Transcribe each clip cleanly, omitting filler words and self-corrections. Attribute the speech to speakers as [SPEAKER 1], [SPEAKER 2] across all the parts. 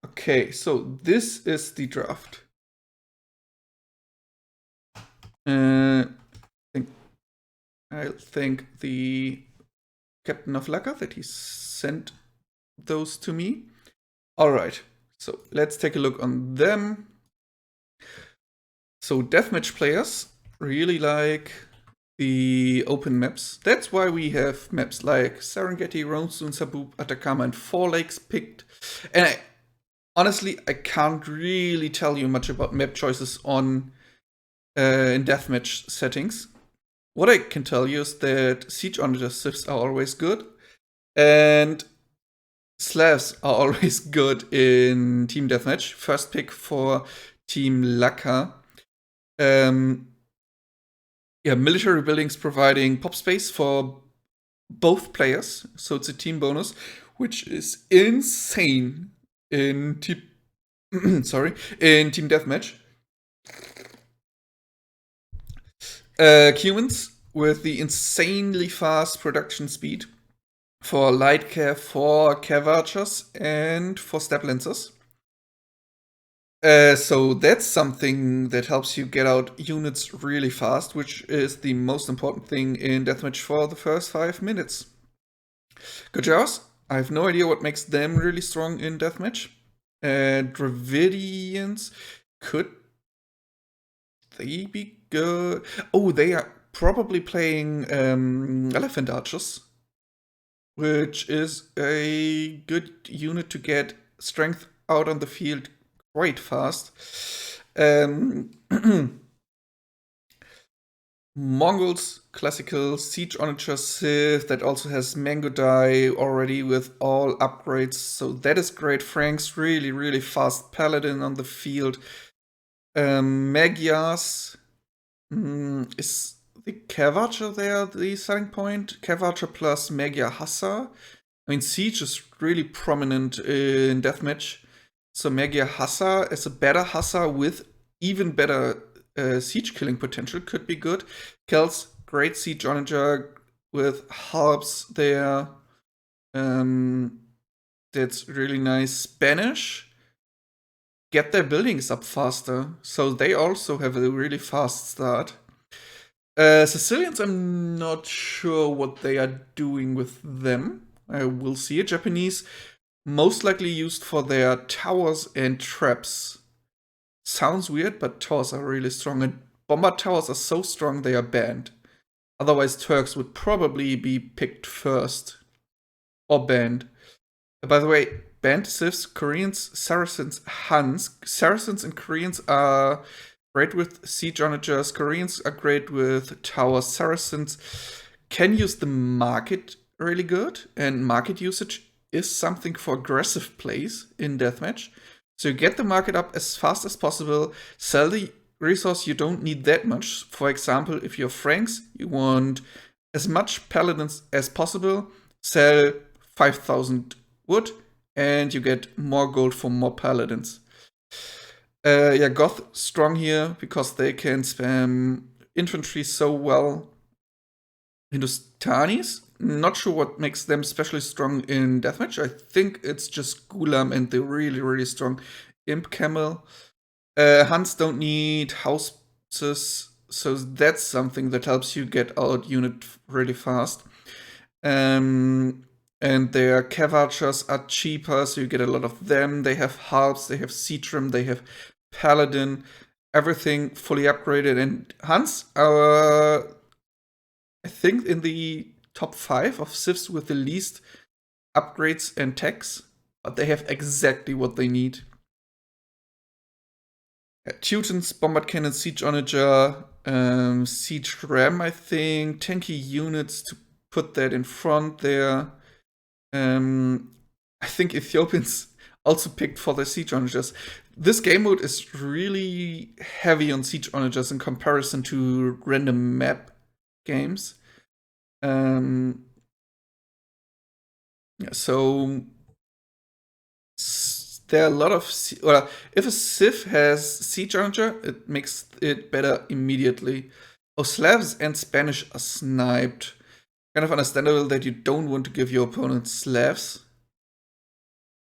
[SPEAKER 1] Okay, so this is the draft. I think I'll thank the captain of Laca that he sent those to me. All right, so let's take a look on them. So deathmatch players really like the open maps. That's why we have maps like Serengeti, Roamstone, Sabub, Atacama, and Four Lakes picked. And honestly, I can't really tell you much about map choices on in deathmatch settings. What I can tell you is that siege onager sieves are always good, and slavs are always good in team deathmatch. First pick for team Laca. Yeah, military buildings providing pop space for both players, so it's a team bonus, which is insane in team. Sorry, in team deathmatch. Humans with the insanely fast production speed for light care, for cav archers, and for step lancers. So that's something that helps you get out units really fast, which is the most important thing in deathmatch for the first 5 minutes. Gajars, I have no idea what makes them really strong in deathmatch. Dravidians, could they be good? Oh, they are probably playing elephant archers, which is a good unit to get strength out on the field quite fast. Mongols, classical siege onager Sith that also has mango dye already with all upgrades, so that is great. Franks, really, really fast paladin on the field. Magyars, is the cav archer there the selling point? Cav archer plus Magyar Hussar. I mean, siege is really prominent in deathmatch, so Magyar Hussar as a better Hussar with even better siege killing potential could be good. Kells, great siege onager with harps there. That's really nice. Spanish, get their buildings up faster, so they also have a really fast start. Sicilians, I'm not sure what they are doing with them. I will see. Japanese, most likely used for their towers and traps. Sounds weird, but towers are really strong, and bombard towers are so strong they are banned. Otherwise, Turks would probably be picked first or banned. By the way, banned civs, Koreans, Saracens, Huns. Saracens and Koreans are great with siege onagers. Koreans are great with towers. Saracens can use the market really good, and market usage is something for aggressive plays in deathmatch. So you get the market up as fast as possible, sell the resource you don't need that much. For example, if you're Franks, you want as much paladins as possible, sell 5,000 wood, and you get more gold for more paladins. Yeah, Goth strong here because they can spam infantry so well. Hindustanis, not sure what makes them especially strong in deathmatch. I think it's just Gulam and the really, really strong Imp Camel. Huns don't need houses, so that's something that helps you get out unit really fast. And their cav archers are cheaper, so you get a lot of them. They have harps, they have Seatrim, they have Paladin, everything fully upgraded. And Huns are, I think, in the top 5 of civs with the least upgrades and techs, but they have exactly what they need. Teutons, bombard cannon, siege onager, siege ram, I think, tanky units to put that in front there. I think Ethiopians also picked for their siege onagers. This game mode is really heavy on siege onagers in comparison to random map games. So there are a lot of, well, if a Civ has siege onager, it makes it better immediately. Oh, Slavs and Spanish are sniped. Kind of understandable that you don't want to give your opponent Slavs.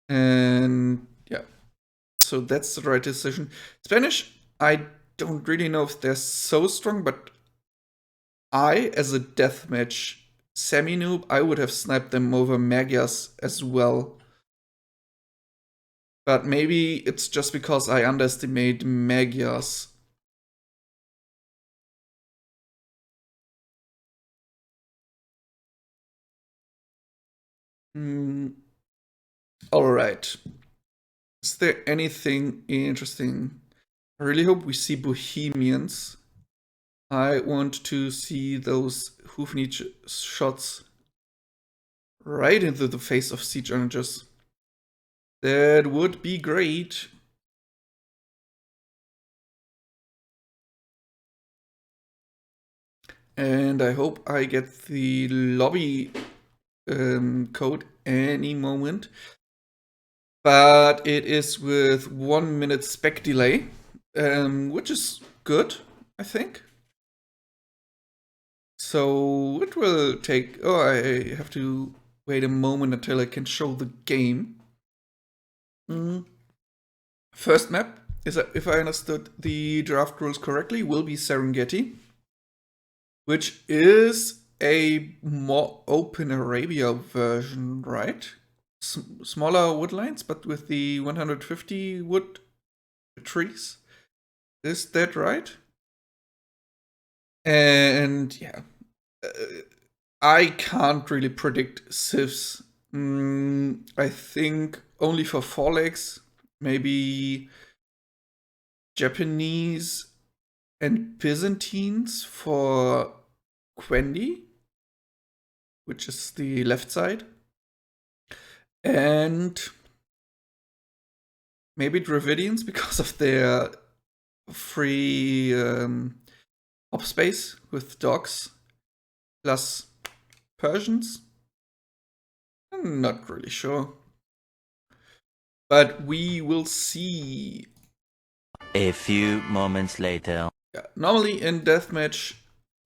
[SPEAKER 1] And yeah, So that's the right decision. Spanish, I don't really know if they're so strong, but I, as a deathmatch semi-noob, I would have sniped them over Magias as well. But maybe it's just because I underestimate Magias. Alright. Is there anything interesting? I really hope we see Bohemians. I want to see those Hoofnich shots right into the face of Siege Onagers. That would be great. And I hope I get the lobby code any moment. But it is with 1 minute spec delay, which is good, I think. So it will take... Oh, I have to wait a moment until I can show the game. First map, is, if I understood the draft rules correctly, will be Serengeti, which is a more open Arabia version, right? Smaller woodlines, but with the 150 wood trees. Is that right? And yeah, I can't really predict civs. I think only for 4 legs, maybe Japanese and Byzantines for Quendi, which is the left side. And maybe Dravidians because of their free op space with dogs, plus Persians. I'm not really sure. But we will see.
[SPEAKER 2] A few moments later.
[SPEAKER 1] Yeah, normally in deathmatch,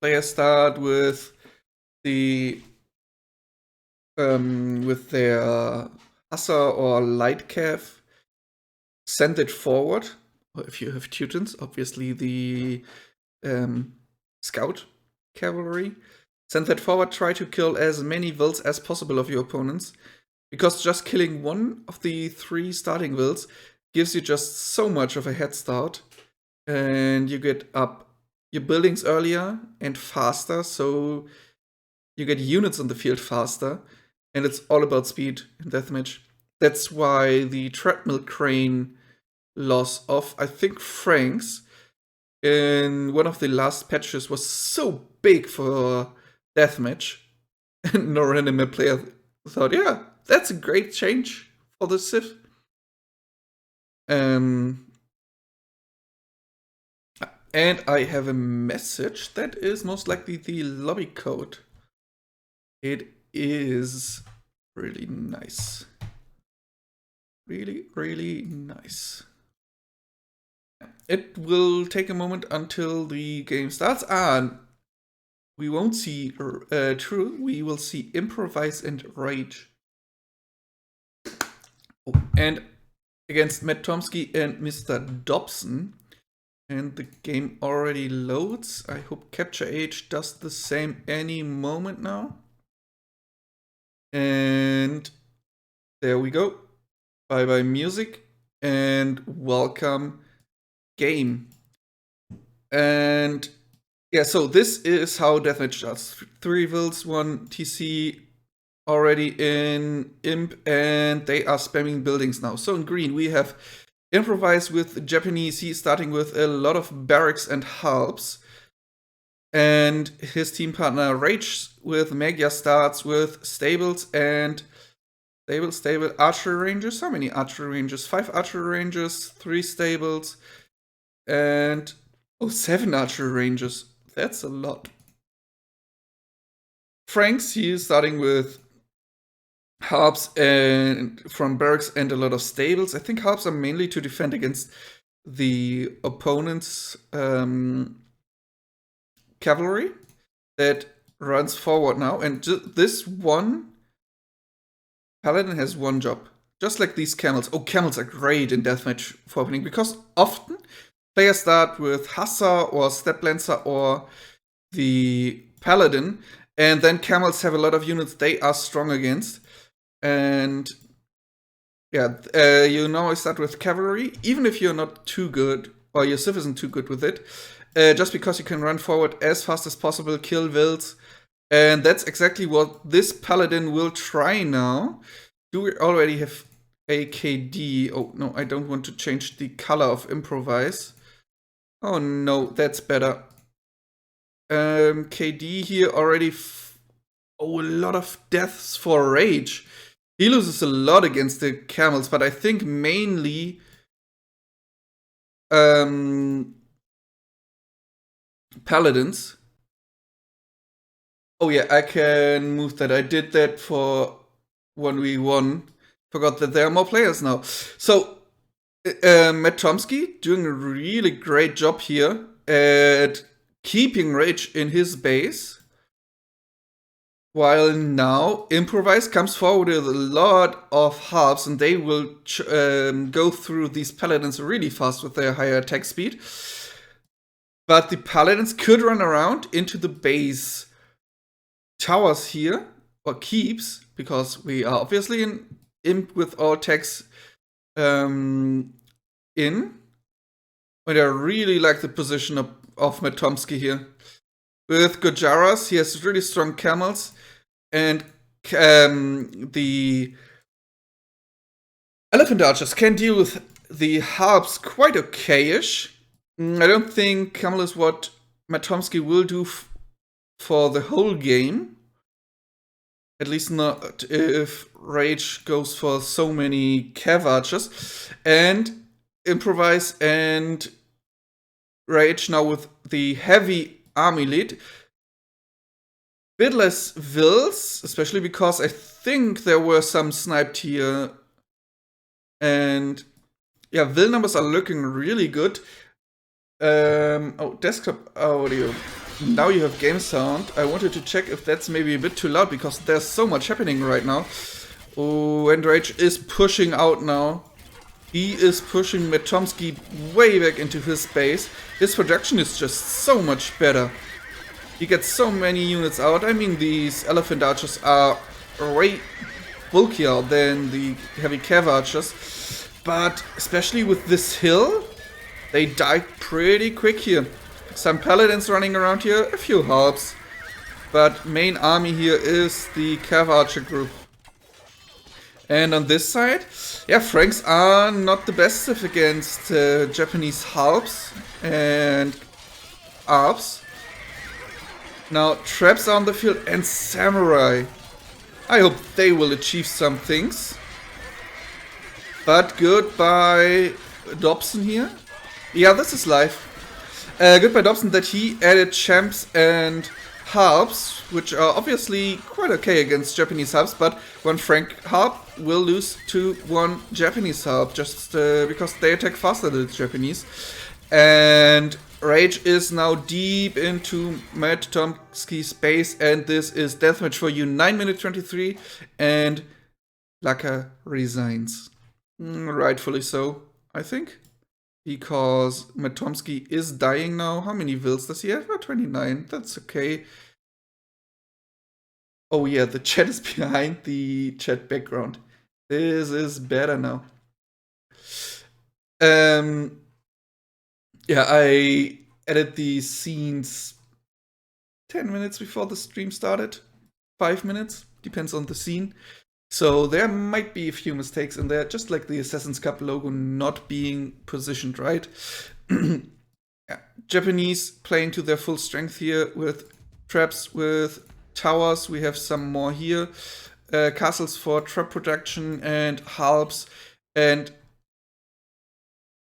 [SPEAKER 1] players start with the with their Hussar or Light Cav, send it forward. Or if you have Teutons, obviously the Scout Cavalry. Send that forward, try to kill as many wills as possible of your opponents. Because just killing one of the 3 starting wills gives you just so much of a head start. And you get up your buildings earlier and faster, so you get units on the field faster. And it's all about speed in deathmatch. That's why the treadmill crane loss of, I think, Franks in one of the last patches was so big for deathmatch. And no random map player thought, yeah, that's a great change for the Civ. And I have a message that is most likely the lobby code. It is really nice. Really, really nice. It will take a moment until the game starts. We won't see True. We will see Improvise and Rage. Oh, and against Matt Tomsky and Mr. Dobson. And the game already loads. I hope Capture Age does the same any moment now. And there we go. Bye bye music and welcome game. And yeah, so this is how deathmatch starts. 3 wills, 1 TC already in Imp, and they are spamming buildings now. So in green we have Improvise with Japanese, he's starting with a lot of barracks and halbs. And his team partner Rage with Magia starts with stables and stable archery ranges. How many archery ranges? 5 archery ranges, 3 stables, and 7 archery ranges. That's a lot. Franks, he is starting with harps and from barracks and a lot of stables. I think harps are mainly to defend against the opponent's cavalry that runs forward now. And this one paladin has one job: Just like these camels. Oh, camels are great in deathmatch for opening because often players start with Hussar or Step Lancer or the Paladin, and then camels have a lot of units they are strong against. And yeah, you normally start with cavalry, even if you're not too good, or your civ isn't too good with it, just because you can run forward as fast as possible, kill Wilds, and that's exactly what this Paladin will try now. Do we already have AKD? Oh, no, I don't want to change the color of Improvise. Oh no, that's better. KD here already. Oh, a lot of deaths for Rage. He loses a lot against the camels, but I think mainly paladins. Oh yeah, I can move that. I did that for 1v1. Forgot that there are more players now. So, Matt Tomsky doing a really great job here at keeping Rage in his base. While now, Improvise comes forward with a lot of harps, and they will go through these paladins really fast with their higher attack speed. But the paladins could run around into the base towers here, or keeps, because we are obviously in imp with all attacks in. And I really like the position of Matomsky here. With Gojaras, he has really strong camels. And the elephant archers can deal with the harps quite okayish. I don't think camel is what Matomsky will do for the whole game. At least not if Rage goes for so many cav archers. And Improvise and Rage now with the heavy army lead. Bit less Wills, especially because I think there were some sniped here. And yeah, Will numbers are looking really good. Oh, desktop audio. Now you have game sound. I wanted to check if that's maybe a bit too loud because there's so much happening right now. Oh, and Rage is pushing out now. He is pushing Matomsky way back into his base. His production is just so much better. He gets so many units out. I mean, these elephant archers are way bulkier than the heavy cav archers. But especially with this hill, they die pretty quick here. Some paladins running around here, a few harps. But main army here is the cav archer group. And on this side, yeah, Franks are not the best against Japanese harps and arps. Now, traps are on the field and samurai. I hope they will achieve some things. But goodbye Dobson here. Yeah, this is life. Goodbye Dobson that he added champs and harps, which are obviously quite okay against Japanese harps, but one Frank harp will lose to one Japanese harp just because they attack faster than the Japanese. And Rage is now deep into Matt Tomsky's base, and this is deathmatch for you. 9 minutes 23, and Laca resigns. Rightfully so, I think. Because Matomsky is dying now. How many wills does he have? 29. That's okay. Oh yeah, the chat is behind the chat background. This is better now. Yeah, I added these scenes 10 minutes before the stream started. 5 minutes, depends on the scene. So there might be a few mistakes in there, just like the Assassin's Cup logo not being positioned right. Yeah. Japanese playing to their full strength here with traps, with towers. We have some more here. Castles for trap protection and harps. And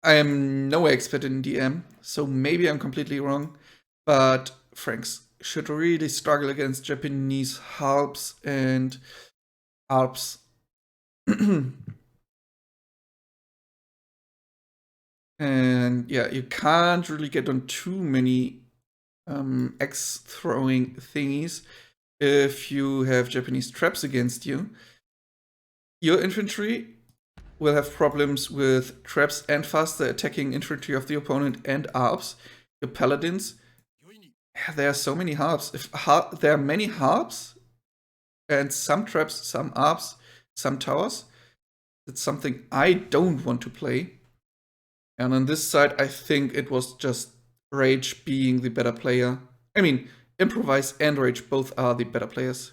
[SPEAKER 1] I am no expert in DM, so maybe I'm completely wrong. But Franks should really struggle against Japanese harps and Alps. And yeah, you can't really get on too many X throwing thingies if you have Japanese traps against you. Your infantry will have problems with traps and faster attacking infantry of the opponent and ARPs. Your paladins, there are so many harps. If there are many harps and some traps, some ARPs, some towers, it's something I don't want to play. And on this side, I think it was just Rage being the better player. I mean, Improvise and Rage both are the better players.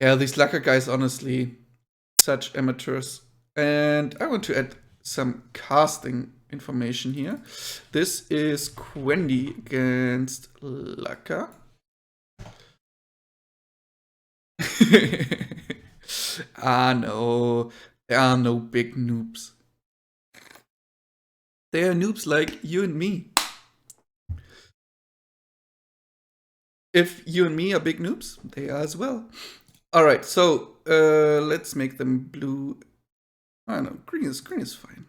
[SPEAKER 1] Yeah, these Laca guys, honestly, such amateurs. And I want to add some casting information here. This is Quendi against Laca. No, there are no big noobs. They are noobs like you and me. If you and me are big noobs, they are as well. Alright, so let's make them blue. I don't know, green is fine.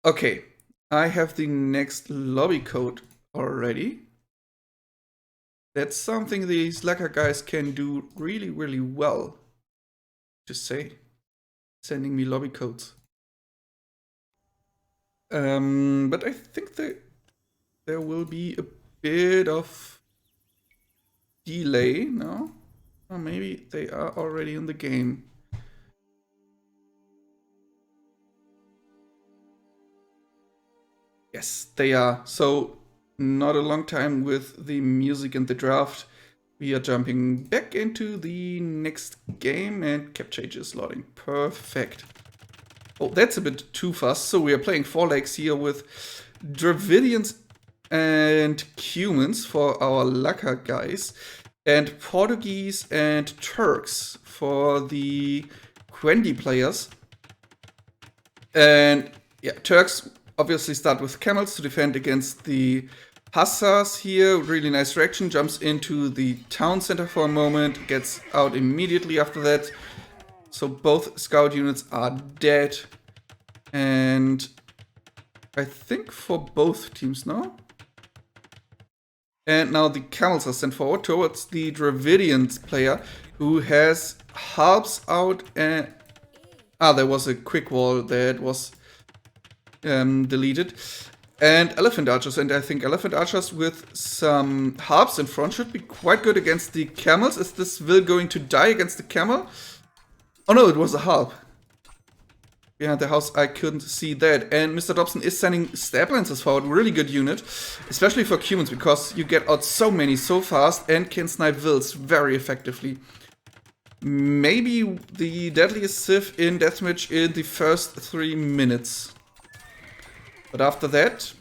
[SPEAKER 1] Okay, I have the next lobby code already. That's something these Laca guys can do really, really well. Just say, sending me lobby codes. But I think there will be a bit of delay, no? Or maybe they are already in the game. Yes, they are. So, not a long time with the music and the draft. We are jumping back into the next game and cap change is loading. Perfect. Oh, that's a bit too fast. So we are playing 4 legs here with Dravidians and Cumans for our Laca guys, and Portuguese and Turks for the Quendi players. And yeah, Turks obviously start with camels to defend against the Hussars here. Really nice reaction. Jumps into the town center for a moment, gets out immediately after that. So both scout units are dead. And I think for both teams now. And now the camels are sent forward towards the Dravidians player who has harps out and... there was a quick wall that was deleted. And elephant archers, and I think elephant archers with some harps in front should be quite good against the camels. Is this Will going to die against the camel? Oh no, it was a harp. Behind the house, I couldn't see that. And Mr. Dobson is sending stab lancers forward. Really good unit. Especially for humans, because you get out so many so fast and can snipe Wills very effectively. Maybe the deadliest Civ in Deathmatch in the first 3 minutes. But after that,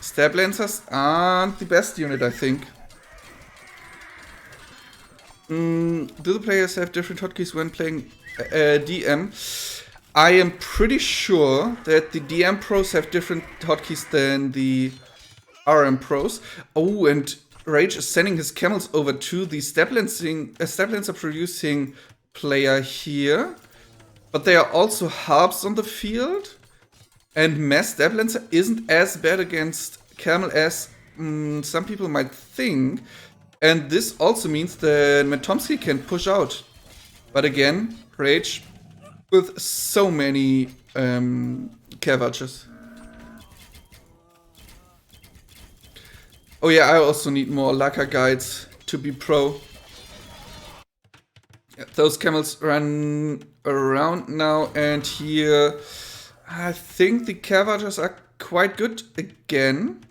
[SPEAKER 1] stab lancers aren't the best unit, I think. Do the players have different hotkeys when playing DM? I am pretty sure that the DM pros have different hotkeys than the RM pros. Oh, and Rage is sending his camels over to the stab lancer producing player here. But there are also harps on the field. And mass stab lancer isn't as bad against camel as some people might think. And this also means that Metomsky can push out. But again, Rage with so many cav archers. Oh yeah, I also need more Laca guides to be pro. Yeah, those camels run around now, and here I think the cav archers are quite good again.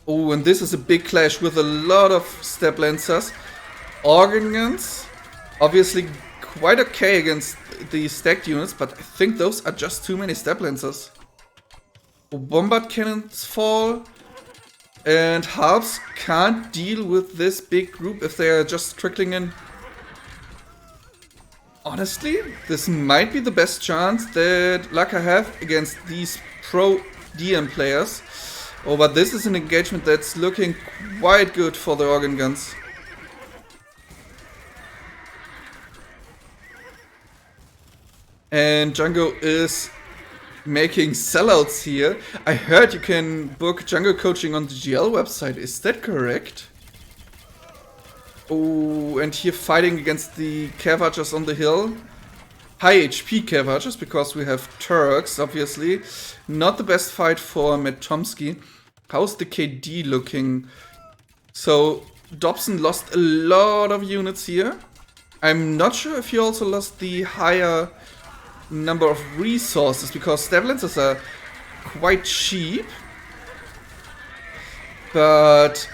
[SPEAKER 1] Oh, and this is a big clash with a lot of stab lancers. Organ guns, obviously quite okay against the stacked units, but I think those are just too many stab lancers. Bombard cannons fall, and harps can't deal with this big group if they are just trickling in. Honestly, this might be the best chance that Laca have against these pro DM players. Oh, but this is an engagement that's looking quite good for the organ guns. And Django is making sellouts here. I heard you can book Django coaching on the GL website. Is that correct? Oh, and here fighting against the cav archers on the hill. high HP cover, just because we have Turks, obviously. Not the best fight for Matt Tomsky. How's the KD looking? So, Dobson lost a lot of units here. I'm not sure if he also lost the higher number of resources, because Stablancers are quite cheap. But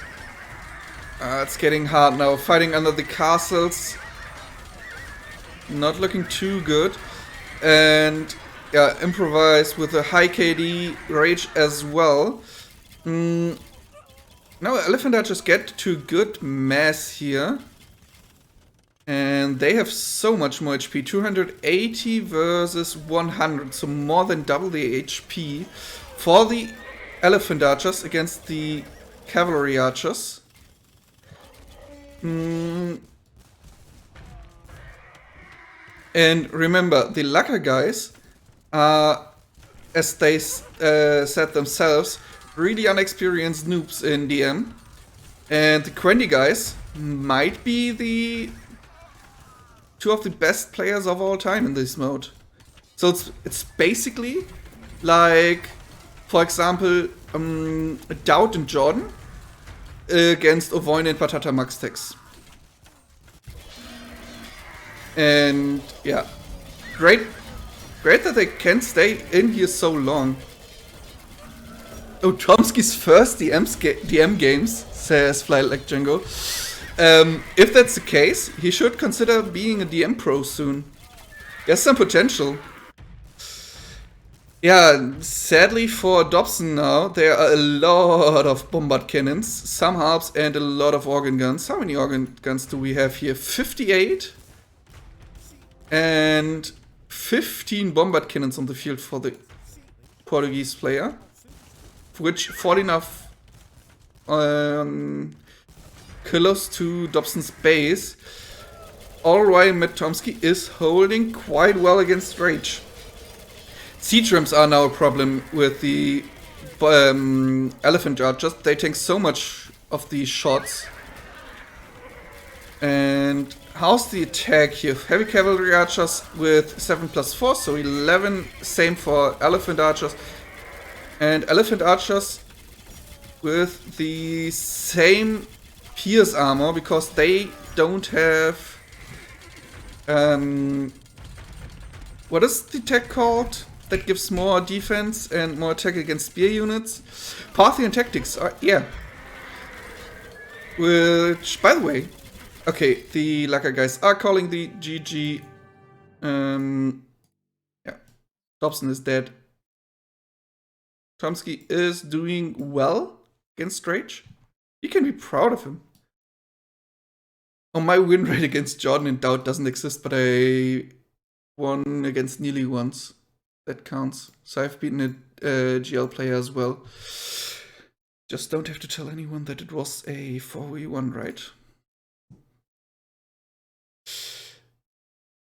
[SPEAKER 1] it's getting hard now. Fighting under the castles. Not looking too good. And yeah, improvise with a high KD rage as well. Now Elephant Archers get to good mass here. And they have so much more HP. 280 versus 100. So more than double the HP for the Elephant Archers against the Cavalry Archers. And remember, the Laca guys are, as they said themselves, really unexperienced noobs in DM. And the Quendi guys might be the two of the best players of all time in this mode. So it's basically like, for example, Doubt and Jordan against Ovoin and Patata Max Tex. And yeah, great that they can stay in here so long. Oh, Chomsky's first DM games, says Fly Like Django. If that's the case, he should consider being a DM pro soon. He has some potential. Yeah, sadly for Dobson now, there are a lot of bombard cannons, some harps, and a lot of organ guns. How many organ guns do we have here? 58? And 15 bombard cannons on the field for the Portuguese player. Which 14 of close to Dobson's base. Alright, Matt Tomsky is holding quite well against Rage. Siege rams are now a problem with the Elephant Archers. They take so much of these shots. And how's the attack here? Heavy Cavalry Archers with 7+4, so 11. Same for Elephant Archers. And Elephant Archers with the same Pierce armor, because they don't have... what is the tech called? That gives more defense and more attack against spear units. Parthian tactics are, yeah. Which, by the way, okay, the Laca guys are calling the GG. Yeah, Dobson is dead. Tomsky is doing well against Rage. You can be proud of him. Oh, my win rate against Jordan in Doubt doesn't exist, but I won against Neely once. That counts. So I've beaten a GL player as well. Just don't have to tell anyone that it was a 4v1, right?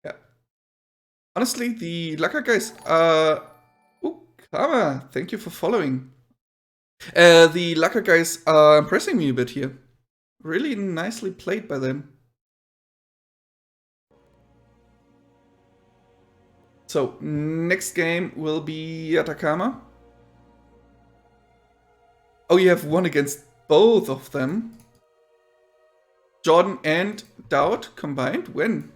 [SPEAKER 1] Yeah. Honestly, the Laca guys are... Oh, Kama, thank you for following. The Laca guys are impressing me a bit here. Really nicely played by them. So, next game will be Atacama. Oh, you have won against both of them. Jordan and Doubt combined? When?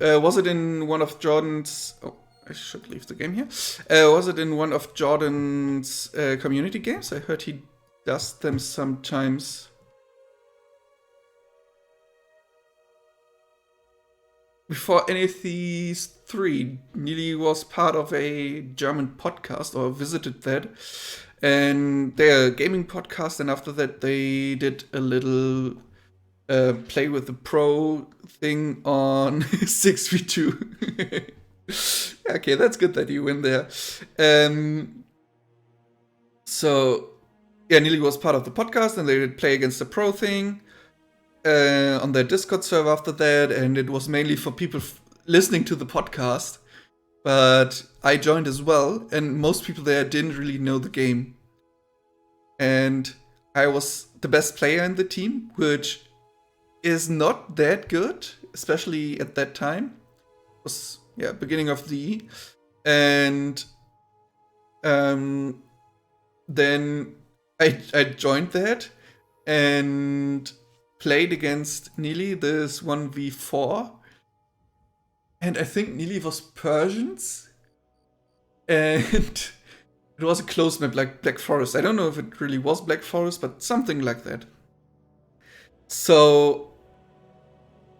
[SPEAKER 1] Was it in one of Jordan's... Oh, I should leave the game here. Was it in one of Jordan's community games? I heard he does them sometimes. Before any of these three, Neely was part of a German podcast, or visited that, and they're a gaming podcast, and after that they did a little play with the pro thing on 6v2. Okay, that's good that you win there. So, yeah, Neely was part of the podcast, and they did play against the pro thing. On their Discord server after that, and it was mainly for people listening to the podcast. But I joined as well, and most people there didn't really know the game. And I was the best player in the team, which is not that good, especially at that time. It was Yeah, beginning of the E. And then I joined that and played against Nili this 1v4. And I think Nili was Persians. And it was a close map like Black Forest. I don't know if it really was Black Forest, but something like that. So,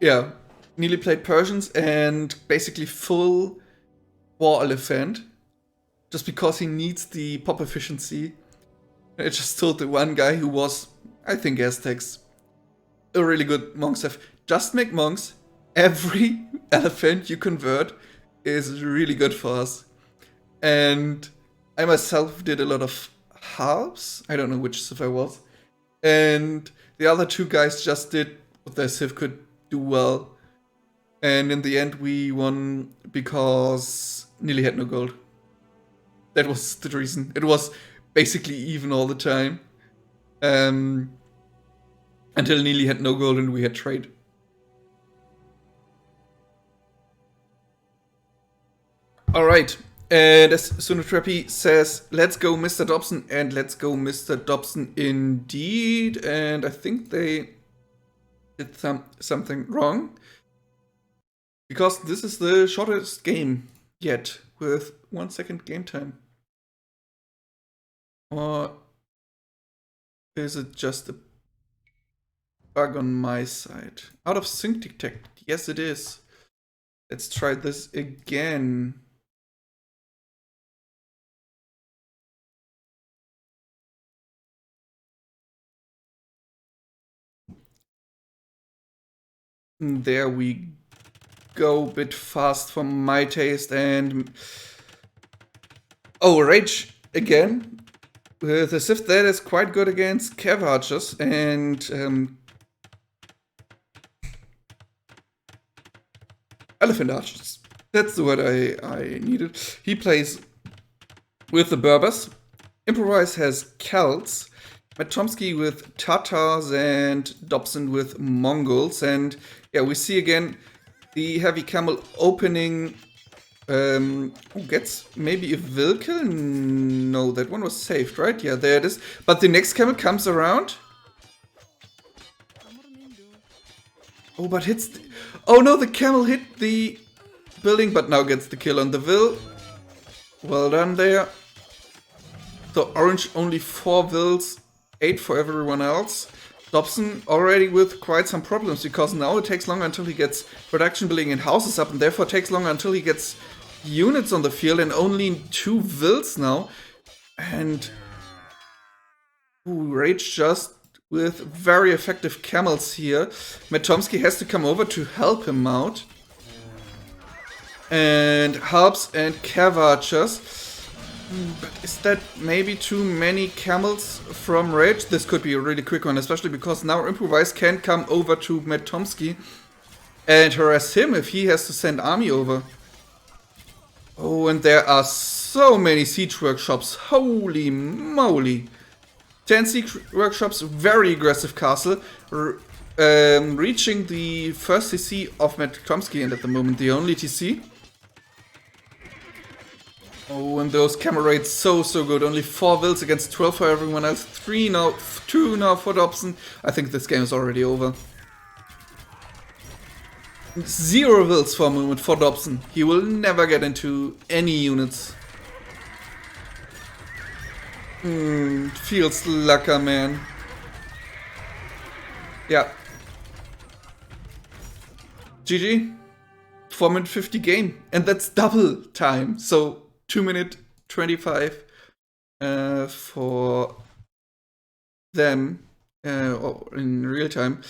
[SPEAKER 1] yeah, Nili played Persians and basically full War Elephant just because he needs the pop efficiency. I just told the one guy who was, I think, Aztecs, a really good monk staff. Just make monks. Every elephant you convert is really good for us. And I myself did a lot of halves. I don't know which civ I was. And the other two guys just did what their civ could do well. And in the end, we won because Nearly had no gold. That was the reason. It was basically even all the time. Until Nearly had no gold and we had trade. Alright. And as Sunotrappy says, let's go Mr. Dobson, and let's go Mr. Dobson indeed. And I think they did something wrong. Because this is the shortest game yet, with 1 second game time. Or is it just a bug on my side? Out of sync detect. Yes, it is. Let's try this again. There we go, a bit fast for my taste, and oh, rage again with a Sith that is quite good against Cav archers and elephant archers. That's the word I needed. He plays with the Berbers. Improvise has Celts. Matomsky with Tatars and Dobson with Mongols. And yeah, we see again the heavy camel opening. Who gets maybe a will kill? No, that one was saved, right? Yeah, there it is. But the next camel comes around. Oh, but hits. Oh no, the camel hit the building, but now gets the kill on the will. Well done there. So orange only 4 wills, 8 for everyone else. Dobson already with quite some problems because now it takes longer until he gets production building and houses up, and therefore takes longer until he gets units on the field, and only 2 wills now. And Rage just with very effective camels here. Matomsky has to come over to help him out. And helps and Cav archers. But is that maybe too many camels from Rage? This could be a really quick one, especially because now Improvise can come over to Matomsky and harass him if he has to send army over. Oh, and there are so many siege workshops. Holy moly. 10 siege workshops, very aggressive castle. Reaching the first TC of Matomsky, and at the moment the only TC. Oh, and those camel raids so good. Only 4 wills against 12 for everyone else. 3 now, 2 now for Dobson. I think this game is already over. 0 wills for a moment for Dobson. He will never get into any units. Feels Laca, man. Yeah. GG. 4-minute 50 game. And that's double time. So 2-minute 25 for them in real time.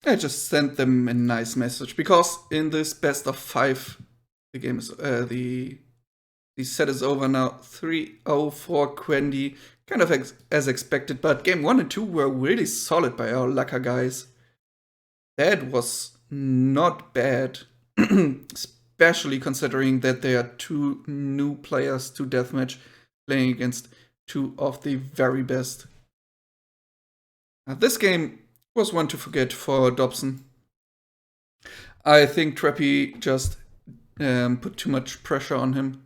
[SPEAKER 1] I just sent them a nice message because in this best of 5, the game is the set is over now. 3-0 for Quendi, kind of as expected. But game 1 and 2 were really solid by our Laca guys. That was not bad, especially considering that there are two new players to deathmatch playing against two of the very best. This game was one to forget for Dobson. I think Trappy just put too much pressure on him.